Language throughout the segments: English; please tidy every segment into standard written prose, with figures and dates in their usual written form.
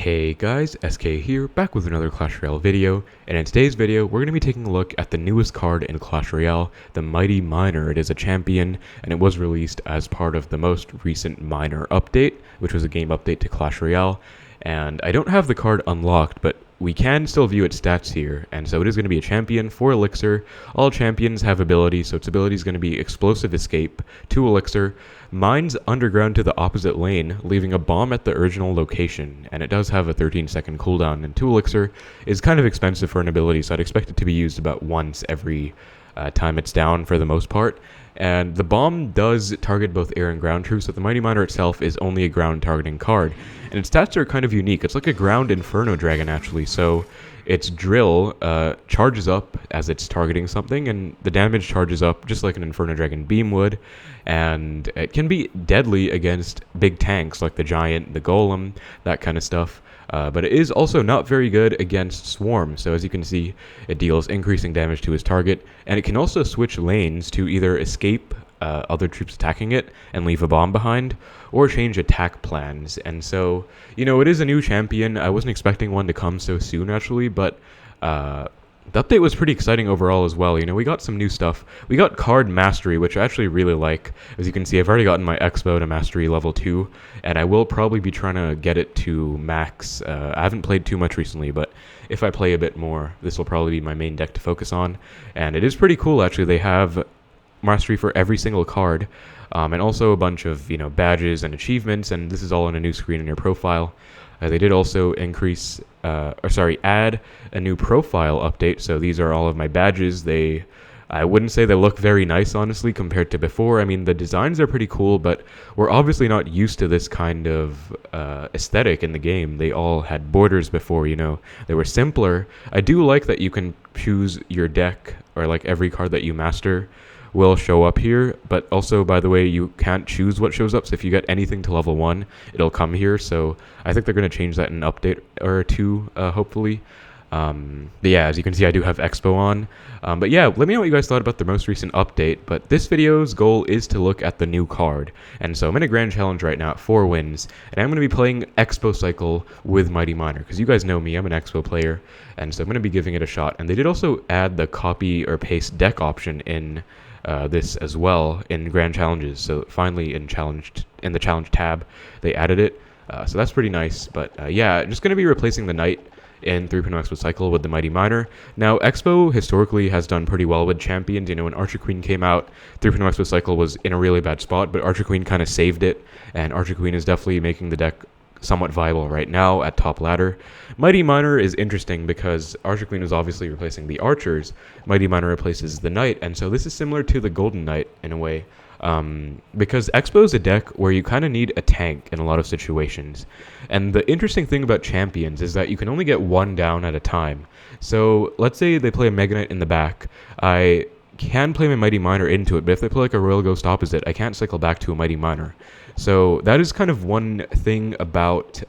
Hey guys, SK here, back with another Clash Royale video, and in today's video we're going to be taking a look at the newest card in Clash Royale, the Mighty Miner. It is a champion, and it was released as part of the most recent Miner update, which was a game update to Clash Royale, and I don't have the card unlocked, but we can still view its stats here, and so it is going to be a champion for Elixir. All champions have abilities, so its ability is going to be Explosive Escape, 2 Elixir, mines underground to the opposite lane, leaving a bomb at the original location, and it does have a 13-second cooldown, and 2 Elixir is kind of expensive for an ability, so I'd expect it to be used about once every time it's down for the most part. And the bomb does target both air and ground troops, but the Mighty Miner itself is only a ground targeting card. And its stats are kind of unique. It's like a ground Inferno Dragon, actually. So its drill charges up as it's targeting something, and the damage charges up just like an Inferno Dragon beam would. And it can be deadly against big tanks like the Giant, the Golem, that kind of stuff. But it is also not very good against Swarm, so as you can see, it deals increasing damage to its target, and it can also switch lanes to either escape other troops attacking it and leave a bomb behind, or change attack plans. And so, you know, it is a new champion. I wasn't expecting one to come so soon, actually, but the update was pretty exciting overall as well. You know, we got some new stuff. We got card mastery, which I actually really like. As you can see, I've already gotten my Xbow to mastery level 2, and I will probably be trying to get it to max. I haven't played too much recently, but if I play a bit more, this will probably be my main deck to focus on. And it is pretty cool, actually. They have mastery for every single card, and also a bunch of, you know, badges and achievements, and this is all on a new screen in your profile. They did also add a new profile update, so these are all of my badges. I wouldn't say they look very nice, honestly, compared to before. I mean, the designs are pretty cool, but we're obviously not used to this kind of aesthetic in the game. They all had borders before, you know. They were simpler. I do like that you can choose your deck, or like every card that you master will show up here, but also, by the way, you can't choose what shows up, so if you get anything to level 1, it'll come here. So I think they're going to change that in an update or two, hopefully. But yeah, as you can see, I do have Xbow on. But yeah, let me know what you guys thought about the most recent update. But this video's goal is to look at the new card, and so I'm in a grand challenge right now at 4 wins, and I'm going to be playing Xbow Cycle with Mighty Miner, because you guys know me, I'm an Xbow player, and so I'm going to be giving it a shot. And they did also add the copy or paste deck option in this as well in grand challenges. So finally in the challenge tab they added it, so that's pretty nice. But yeah, just going to be replacing the Knight in 3.0 Xbow Cycle with the Mighty Miner. Now, Xbow historically has done pretty well with champions. You know, when Archer Queen came out, 3.0 Xbow Cycle was in a really bad spot, but Archer Queen kind of saved it, and Archer Queen is definitely making the deck somewhat viable right now at top ladder. Mighty Miner is interesting because Archer Queen is obviously replacing the archers. Mighty Miner replaces the Knight, and so this is similar to the Golden Knight in a way, because Xbow is a deck where you kind of need a tank in a lot of situations. And the interesting thing about champions is that you can only get one down at a time. So let's say they play a Mega Knight in the back. I can play my Mighty Miner into it, but if they play like a Royal Ghost opposite, I can't cycle back to a Mighty Miner. So that is kind of one thing about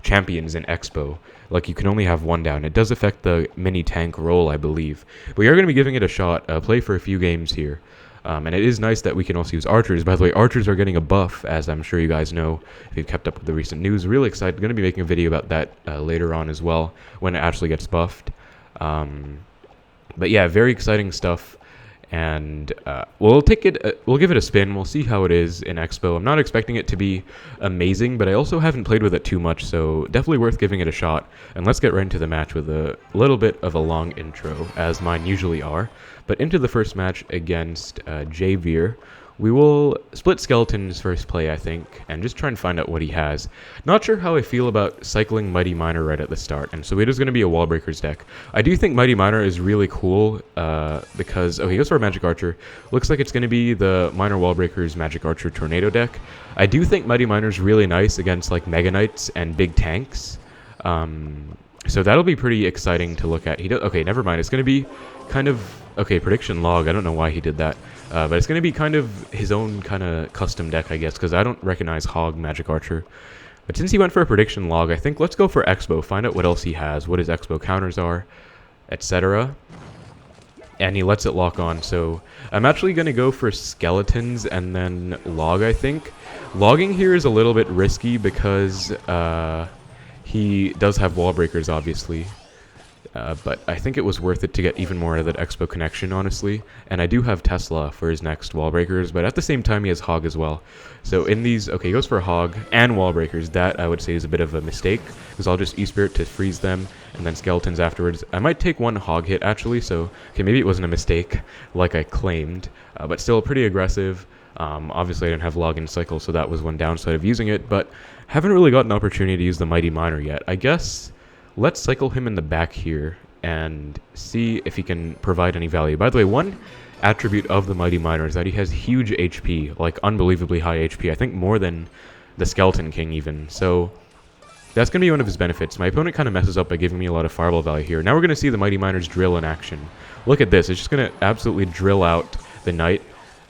champions in Xbow. Like, you can only have one down. It does affect the mini tank role, I believe. But we are going to be giving it a shot, play for a few games here. And it is nice that we can also use archers. By the way, archers are getting a buff, as I'm sure you guys know if you've kept up with the recent news. Really excited. Going to be making a video about that later on as well, when it actually gets buffed. But yeah, very exciting stuff. And we'll give it a spin. We'll see how it is in Xbow. I'm not expecting it to be amazing, but I also haven't played with it too much, so definitely worth giving it a shot. And let's get right into the match with a little bit of a long intro, as mine usually are. But into the first match against Javier. We will split Skeleton's first play, I think, and just try and find out what he has. Not sure how I feel about cycling Mighty Miner right at the start, and so it is going to be a Wallbreakers deck. I do think Mighty Miner is really cool because... Okay, he goes for a Magic Archer. Looks like it's going to be the Miner Wallbreakers Magic Archer Tornado deck. I do think Mighty Miner is really nice against like Mega Knights and big tanks. So that'll be pretty exciting to look at. Okay, never mind. It's going to be kind of... Okay, prediction log. I don't know why he did that. But it's going to be kind of his own kind of custom deck, I guess, because I don't recognize Hog Magic Archer. But since he went for a prediction log, I think let's go for Xbow, find out what else he has, what his Xbow counters are, etc. And he lets it lock on, so I'm actually going to go for Skeletons and then log, I think. Logging here is a little bit risky because He does have Wallbreakers, obviously. But I think it was worth it to get even more of that Xbow connection, honestly. And I do have Tesla for his next Wallbreakers, but at the same time he has Hog as well. So in these, okay, he goes for Hog and Wallbreakers. That, I would say, is a bit of a mistake, because I'll just E-Spirit to freeze them, and then Skeletons afterwards. I might take one Hog hit, actually, so, okay, maybe it wasn't a mistake, like I claimed, but still pretty aggressive. Obviously I didn't have Login Cycle, so that was one downside of using it, but haven't really got an opportunity to use the Mighty Miner yet. I guess let's cycle him in the back here and see if he can provide any value. By the way, one attribute of the Mighty Miner is that he has huge HP, like unbelievably high HP. I think more than the Skeleton King even. So that's going to be one of his benefits. My opponent kind of messes up by giving me a lot of fireball value here. Now we're going to see the Mighty Miner's drill in action. Look at this. It's just going to absolutely drill out the Knight.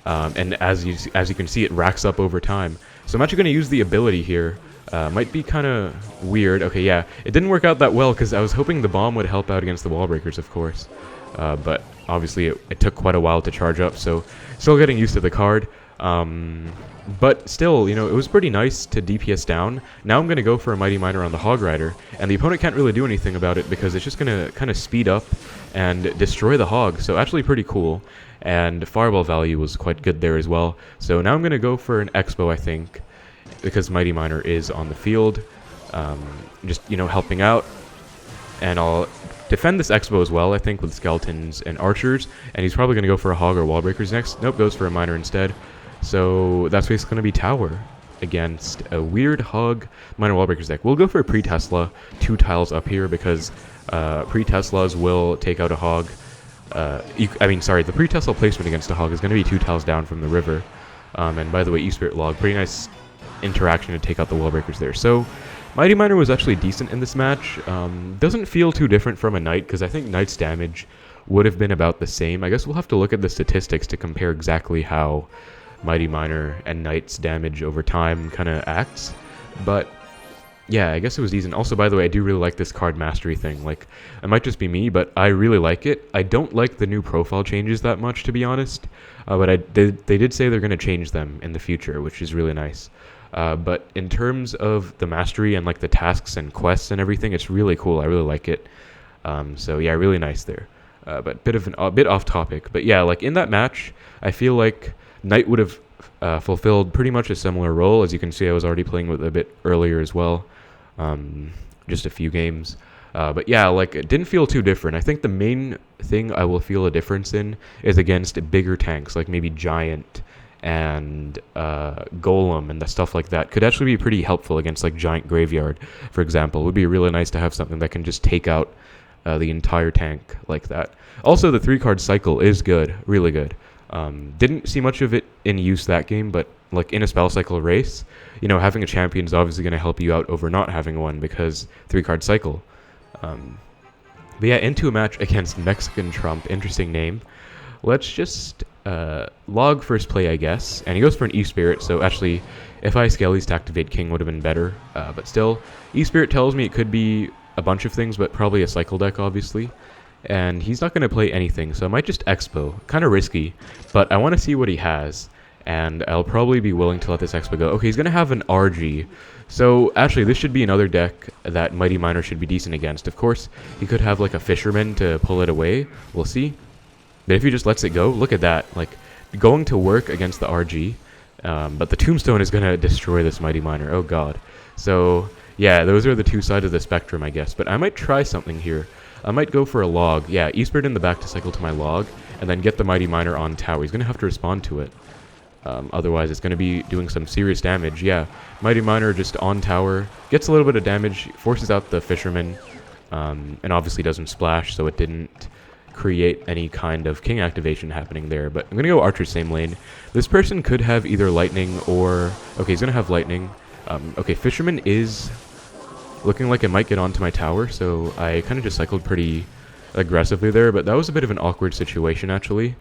And as you can see, it racks up over time. So I'm actually going to use the ability here. Might be kind of weird. Okay, yeah. It didn't work out that well because I was hoping the bomb would help out against the Wallbreakers, of course. But obviously it took quite a while to charge up, so still getting used to the card. But still, you know, it was pretty nice to DPS down. Now I'm going to go for a Mighty Miner on the Hog Rider, and the opponent can't really do anything about it because it's just going to kind of speed up and destroy the Hog. So actually pretty cool, and fireball value was quite good there as well. So now I'm going to go for an Xbow, I think, because Mighty Miner is on the field, just, you know, helping out. And I'll defend this Xbow as well, I think, with Skeletons and Archers, and he's probably going to go for a Hog or Wallbreakers next. Nope, goes for a Miner instead. So that's basically going to be Tower against a weird Hog Miner Wallbreakers deck. We'll go for a pre-Tesla, 2 tiles up here, because pre-Teslas will take out a Hog. The pre-Tesla placement against a Hog is going to be 2 tiles down from the river. And by the way, E-Spirit Log, pretty nice interaction to take out the Wallbreakers there. So Mighty Miner was actually decent in this match. Doesn't feel too different from a Knight, because I think Knight's damage would have been about the same. I guess we'll have to look at the statistics to compare exactly how Mighty Miner and Knight's damage over time kind of acts. But yeah, I guess it was decent. Also, by the way, I do really like this card mastery thing. Like, it might just be me, but I really like it. I don't like the new profile changes that much, to be honest. But they did say they're going to change them in the future, which is really nice. But in terms of the mastery and like the tasks and quests and everything, it's really cool. I really like it. So yeah, really nice there. But a bit off topic. But yeah, like in that match, I feel like Knight would have fulfilled pretty much a similar role. As you can see, I was already playing with it a bit earlier as well. Just a few games. But yeah, like, it didn't feel too different. I think the main thing I will feel a difference in is against bigger tanks, like maybe Giant and Golem and the stuff like that. Could actually be pretty helpful against like Giant Graveyard, for example. It would be really nice to have something that can just take out the entire tank like that. Also, the 3-card cycle is good, really good. Didn't see much of it in use that game, but like in a spell cycle race, you know, having a champion is obviously going to help you out over not having one, because 3-card cycle. But yeah, into a match against Mexican Trump, interesting name. Let's just log first play, I guess. And he goes for an E-Spirit, so actually, if I Skellies to activate King would have been better. But still, E-Spirit tells me it could be a bunch of things, but probably a cycle deck, obviously. And he's not going to play anything, so I might just Expo. Kind of risky, but I want to see what he has. And I'll probably be willing to let this Expo go. Okay, he's going to have an RG. So, actually, this should be another deck that Mighty Miner should be decent against. Of course, he could have, like, a Fisherman to pull it away. We'll see. But if he just lets it go, look at that. Like, going to work against the RG. But the Tombstone is going to destroy this Mighty Miner. Oh, God. So, yeah, those are the two sides of the spectrum, I guess. But I might try something here. I might go for a log. Yeah, E-Spirit in the back to cycle to my log, and then get the Mighty Miner on tower. He's going to have to respond to it. Otherwise, it's going to be doing some serious damage. Yeah, Mighty Miner just on tower, gets a little bit of damage, forces out the Fisherman, and obviously doesn't splash, so it didn't create any kind of King activation happening there. But I'm going to go Archer same lane. This person could have either Lightning or... Okay, he's going to have Lightning. Okay, Fisherman is looking like it might get onto my tower, so I kind of just cycled pretty aggressively there, but that was a bit of an awkward situation, actually.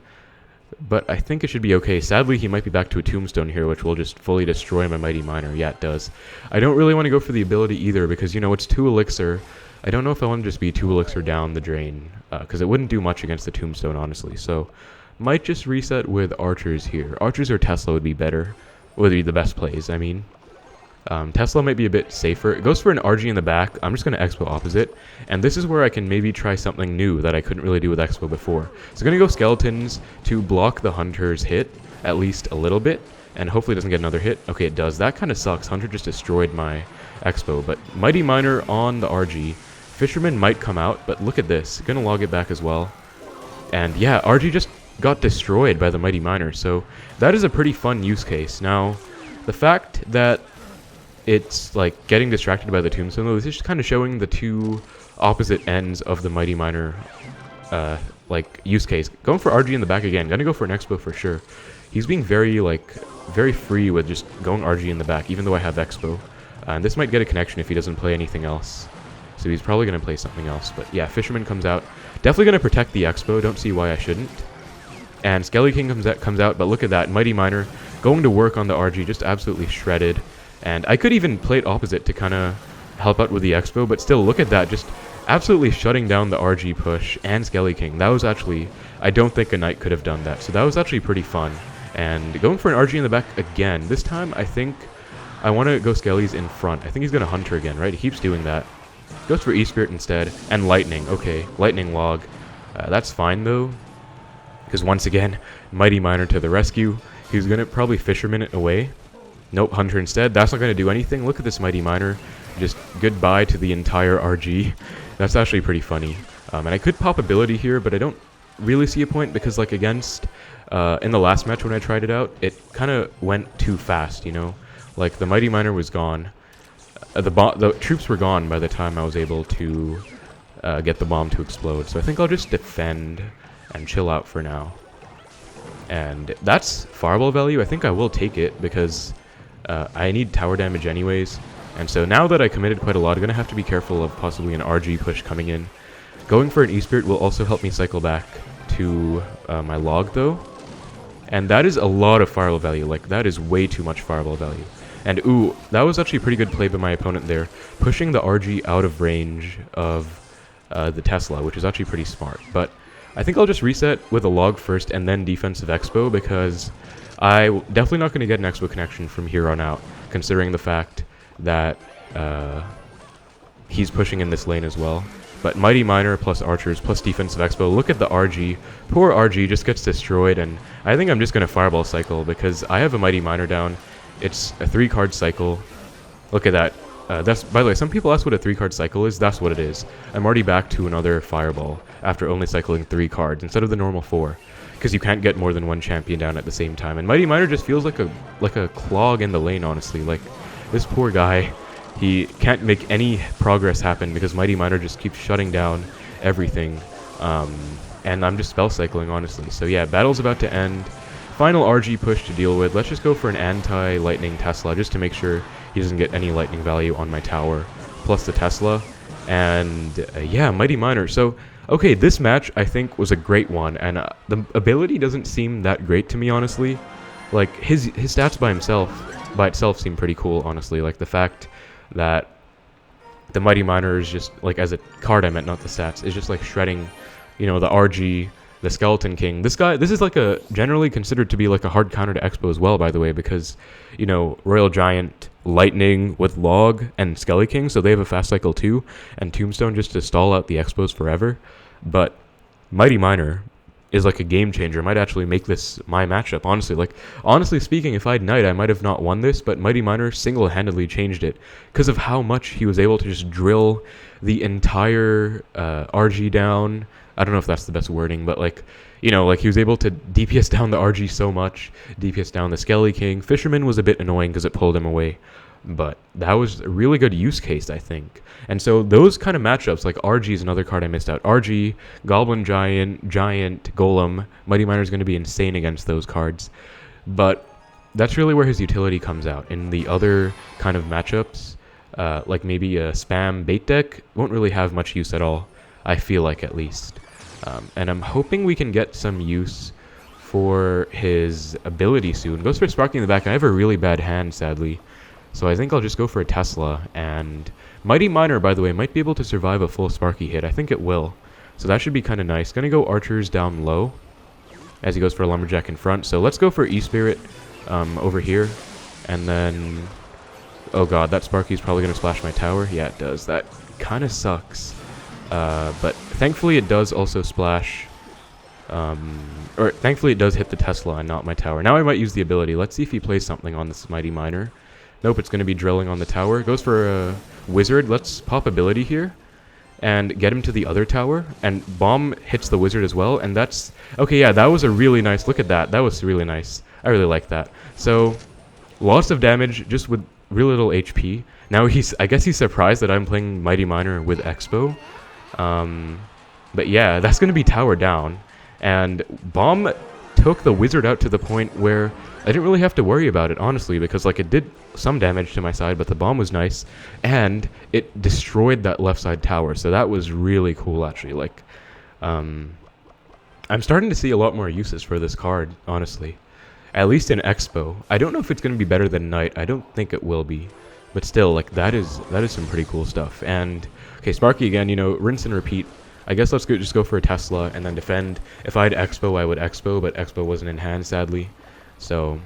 But I think it should be okay. Sadly, he might be back to a Tombstone here, which will just fully destroy my Mighty Miner. Yeah, it does. I don't really want to go for the ability either, because, you know, it's 2 Elixir. I don't know if I want to just be 2 Elixir down the drain, because it wouldn't do much against the Tombstone, honestly. So, might just reset with Archers here. Archers or Tesla would be better. Would be the best plays, I mean. Tesla might be a bit safer. It goes for an RG in the back. I'm just going to Xbow opposite. And this is where I can maybe try something new that I couldn't really do with Xbow before. So going to go Skeletons to block the Hunter's hit, at least a little bit. And hopefully it doesn't get another hit. Okay, it does. That kind of sucks. Hunter just destroyed my Xbow. But Mighty Miner on the RG. Fisherman might come out, but look at this. Going to log it back as well. And yeah, RG just got destroyed by the Mighty Miner. So that is a pretty fun use case. Now, the fact that it's like getting distracted by the Tombstone, though, this is just kind of showing the two opposite ends of the Mighty Miner like use case. Going for RG in the back again. Gonna go for an Xbow for sure. He's being very free with just going RG in the back, even though I have Xbow. And this might get a connection if he doesn't play anything else. So he's probably going to play something else. But yeah, Fisherman comes out. Definitely going to protect the Xbow. Don't see why I shouldn't. And Skelly King comes out. But look at that. Mighty Miner going to work on the RG. Just absolutely shredded. And I could even play it opposite to kind of help out with the Xbow. But still, look at that. Just absolutely shutting down the RG push and Skelly King. That was actually... I don't think a Knight could have done that. So that was actually pretty fun. And going for an RG in the back again. This time, I think I want to go Skelly's in front. I think he's going to Hunter again, right? He keeps doing that. Goes for E-Spirit instead. And Lightning. Okay, Lightning log. That's fine, though. Because once again, Mighty Miner to the rescue. He's going to probably Fisherman it away. Nope, Hunter instead. That's not going to do anything. Look at this Mighty Miner. Just goodbye to the entire RG. That's actually pretty funny. And I could pop ability here, but I don't really see a point because, like, against... in the last match when I tried it out, it kind of went too fast, you know? Like, the Mighty Miner was gone. The troops were gone by the time I was able to get the bomb to explode. So I think I'll just defend and chill out for now. And that's fireball value. I think I will take it because I need tower damage anyways. And so now that I committed quite a lot, I'm going to have to be careful of possibly an RG push coming in. Going for an E-Spirit will also help me cycle back to my log, though. And that is a lot of fireball value. Like, that is way too much fireball value. And, ooh, that was actually a pretty good play by my opponent there. Pushing the RG out of range of the Tesla, which is actually pretty smart. But I think I'll just reset with a log first and then defensive Xbow, because I'm definitely not going to get an Xbow connection from here on out, considering the fact that he's pushing in this lane as well. But Mighty Miner plus Archers plus defensive Xbow. Look at the RG. Poor RG just gets destroyed, and I think I'm just going to fireball cycle because I have a Mighty Miner down. It's a 3-card cycle. Look at that. That's, by the way, some people ask what a 3-card cycle is. That's what it is. I'm already back to another fireball after only cycling 3 cards instead of the normal 4, because you can't get more than one champion down at the same time. And Mighty Miner just feels like a clog in the lane, honestly. Like, this poor guy, he can't make any progress happen because Mighty Miner just keeps shutting down everything. And I'm just spell cycling, honestly. So yeah, battle's about to end. Final RG push to deal with. Let's just go for an anti-lightning Tesla just to make sure he doesn't get any lightning value on my tower, plus the Tesla. And yeah, Mighty Miner. So, okay, this match I think was a great one, and the ability doesn't seem that great to me, honestly. Like, his stats by itself seem pretty cool, honestly. Like, the fact that the Mighty Miner is just, like, as a card I meant, not the stats, is just like shredding, you know, the RG, the Skeleton King. This is like a generally considered to be like a hard counter to Xbow as well, by the way, because, you know, Royal Giant, Lightning with Log, and Skelly King, so they have a fast cycle too, and Tombstone just to stall out the Xbows forever. But Mighty Miner is like a game changer. Might actually make this my matchup, honestly. Like, honestly speaking, if I had Knight, I might have not won this, but Mighty Miner single-handedly changed it because of how much he was able to just drill the entire RG down. I don't know if that's the best wording, but, like, you know, like, he was able to DPS down the RG so much, DPS down the Skelly King. Fisherman was a bit annoying because it pulled him away, but that was a really good use case, I think. And so those kind of matchups, like RG is another card I missed out. RG, Goblin Giant, Giant, Golem, Mighty Miner is going to be insane against those cards. But that's really where his utility comes out. In the other kind of matchups, like maybe a spam bait deck, won't really have much use at all, I feel like, at least. And I'm hoping we can get some use for his ability soon. Goes for Sparky in the back. I have a really bad hand, sadly. So I think I'll just go for a Tesla. And Mighty Miner, by the way, might be able to survive a full Sparky hit. I think it will. So that should be kind of nice. Gonna go Archers down low as he goes for a Lumberjack in front. So let's go for E-Spirit over here. And then Oh god, that Sparky's probably going to splash my tower. Yeah, it does. That kind of sucks. But thankfully it does also splash. Or thankfully it does hit the Tesla and not my tower. Now I might use the ability. Let's see if he plays something on this Mighty Miner. Nope, it's going to be drilling on the tower. Goes for a wizard. Let's pop ability here and get him to the other tower. And bomb hits the wizard as well. And that's... Okay, yeah, that was a really nice... Look at that. That was really nice. I really like that. So, lots of damage just with really little HP. Now I guess he's surprised that I'm playing Mighty Miner with Xbow. But yeah, that's going to be tower down. And bomb took the wizard out to the point where I didn't really have to worry about it, honestly, because like it did some damage to my side, but the bomb was nice, and it destroyed that left side tower. So that was really cool, actually. Like, I'm starting to see a lot more uses for this card, honestly. At least in Xbow. I don't know if it's going to be better than Knight. I don't think it will be, but still, like that is some pretty cool stuff. And okay, Sparky again. You know, rinse and repeat. I guess let's just go for a Tesla and then defend. If I had Xbow, I would Xbow, but Xbow wasn't in hand, sadly. So,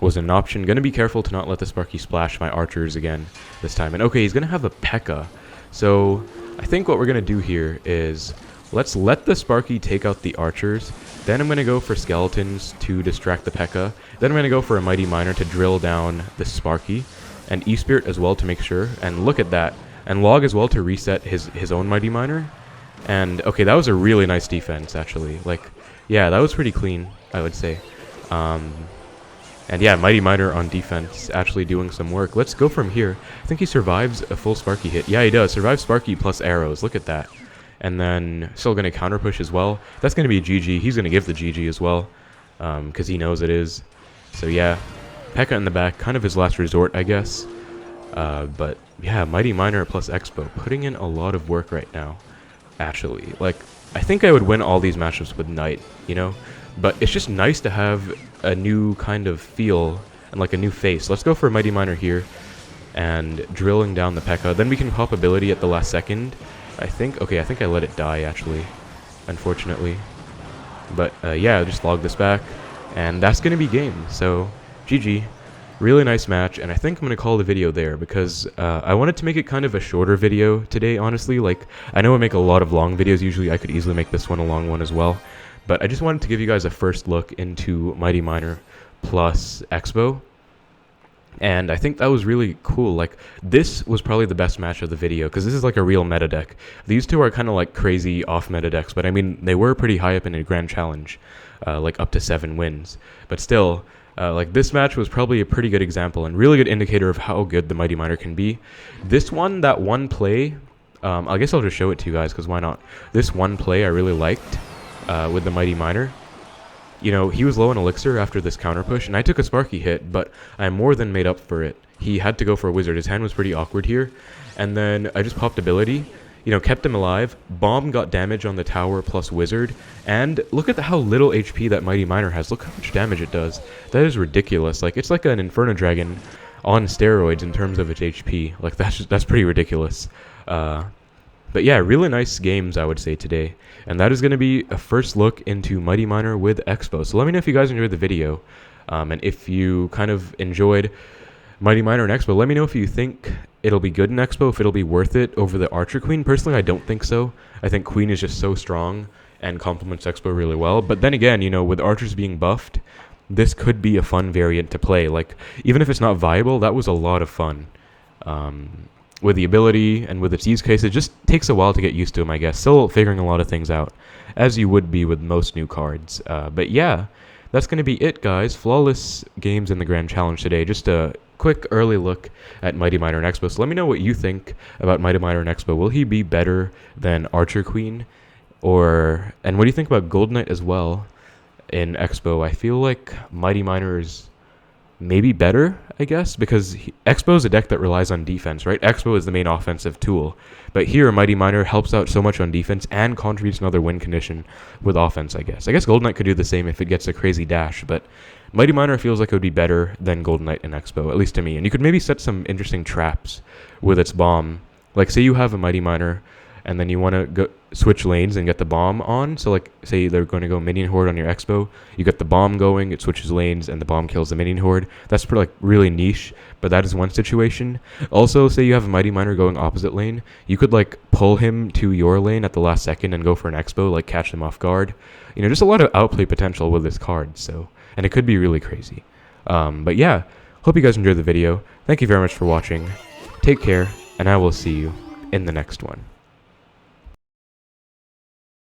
wasn't an option. Gonna be careful to not let the Sparky splash my archers again this time. And okay, he's gonna have a P.E.K.K.A. So, I think what we're gonna do here is, let's let the Sparky take out the archers. Then I'm gonna go for skeletons to distract the P.E.K.K.A. Then I'm gonna go for a Mighty Miner to drill down the Sparky. And E-Spirit as well to make sure. And look at that. And Log as well to reset his own Mighty Miner. And, okay, that was a really nice defense, actually. Like, yeah, that was pretty clean, I would say. And, yeah, Mighty Miner on defense, actually doing some work. Let's go from here. I think he survives a full Sparky hit. Yeah, he does. Survives Sparky plus arrows. Look at that. And then, still going to counter push as well. That's going to be a GG. He's going to give the GG as well, because he knows it is. So, yeah, P.E.K.K.A. in the back. Kind of his last resort, I guess. But, yeah, Mighty Miner plus Xbow. Putting in a lot of work right now. Actually, like, I think I would win all these matchups with Knight, you know? But it's just nice to have a new kind of feel and, like, a new face. Let's go for a Mighty Miner here and drilling down the P.E.K.K.A. Then we can pop ability at the last second, I think. Okay, I think I let it die, actually, unfortunately. But, yeah, just log this back, and that's going to be game. So, GG. Really nice match, and I think I'm going to call the video there because I wanted to make it kind of a shorter video today, honestly. Like, I know I make a lot of long videos usually. I could easily make this one a long one as well. But I just wanted to give you guys a first look into Mighty Miner plus Xbow. And I think that was really cool. Like, this was probably the best match of the video because this is like a real meta deck. These two are kind of like crazy off meta decks, but I mean, they were pretty high up in a grand challenge, like up to 7 wins. But still... like, this match was probably a pretty good example and really good indicator of how good the Mighty Miner can be. This one, that one play, I guess I'll just show it to you guys, because why not? This one play I really liked with the Mighty Miner. You know, he was low on Elixir after this counter push, and I took a Sparky hit, but I more than made up for it. He had to go for a wizard. His hand was pretty awkward here. And then I just popped ability. You know, kept him alive. Bomb got damage on the tower plus wizard. And look at how little HP that Mighty Miner has. Look how much damage it does. That is ridiculous. Like, it's like an Inferno Dragon on steroids in terms of its HP. Like, that's pretty ridiculous. But yeah, really nice games, I would say, today. And that is going to be a first look into Mighty Miner with Xbow. So let me know if you guys enjoyed the video. And if you kind of enjoyed Mighty Miner and Xbow, let me know if you think it'll be good in Xbow, if it'll be worth it over the Archer Queen. Personally, I don't think so. I think Queen is just so strong and complements Xbow really well. But then again, you know, with Archers being buffed, this could be a fun variant to play. Like, even if it's not viable, that was a lot of fun. With the ability and with its use case, it just takes a while to get used to them, I guess. Still figuring a lot of things out, as you would be with most new cards. But yeah, that's going to be it, guys. Flawless games in the Grand Challenge today. Just a quick early look at Mighty Miner and Xbow. So let me know what you think about Mighty Miner and Xbow. Will he be better than Archer Queen? And what do you think about Gold Knight as well in Xbow? I feel like Mighty Miner is maybe better, I guess, because Xbow is a deck that relies on defense, right? Xbow is the main offensive tool. But here, Mighty Miner helps out so much on defense and contributes another win condition with offense, I guess. I guess Gold Knight could do the same if it gets a crazy dash, but Mighty Miner feels like it would be better than Gold Knight in Xbow, at least to me. And you could maybe set some interesting traps with its bomb. Like, say you have a Mighty Miner and then you want to go switch lanes and get the bomb on. So like, say they're going to go minion horde on your Xbow, you get the bomb going, it switches lanes, and the bomb kills the minion horde. That's pretty, like, really niche, but that is one situation. Also, say you have a mighty miner going opposite lane, you could like pull him to your lane at the last second and go for an Xbow, like catch them off guard. You know, just a lot of outplay potential with this card. So, and it could be really crazy. But yeah, hope you guys enjoyed the video. Thank you very much for watching. Take care, and I will see you in the next one.